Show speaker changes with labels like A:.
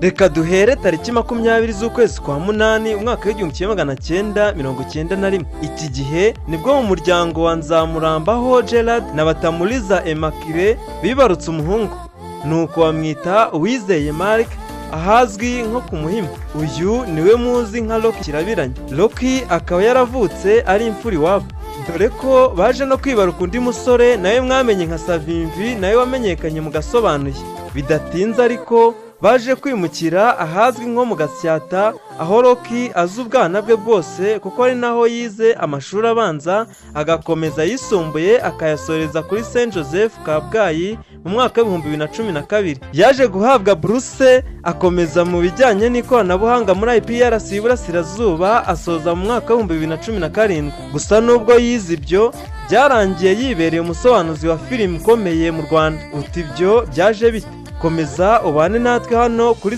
A: Reka duhere tariki 20 z'ukwezi kwa munani umwaka w'1991. Iki gihe nibwo mu muryango wa Nzamurambaho Gerard na Batamuriza Immaculée bibarutse umuhungu, nuko bamwita Uwizeye Marc ahazwi nko ku Muhima. Uyu niwe muzi nka Rocky Kirabiranya. Rocky akaba yaravutse ari imfura iwabo, dore ko baje no kwibaruka undi musore nawe mwamenye nka Savimbi, nawe wamenyekanye mu Gasobanuye. Bidatinze ariko baje kwimukira ahazwi nko mu Gasyata, aho Rocky azi ubwana bwe bwose kuko ari naho yize amashuri abanza, agakomeza ayisumbuye akayasoreza kuri Saint Joseph Kabgayi mu mwaka w'2012. Yaje guhabwa buruse akomeza mu bijyanye n'ikoranabuhanga muri IPRC y'Iburasirazuba, asoza mu mwaka w'2017. Gusa nubwo yize ibyo, byarangiye yibereye umusobanuzi wa filime ikomeye mu Rwanda. Uti ibyo byaje bite? Komeza ubane natwe hano kuri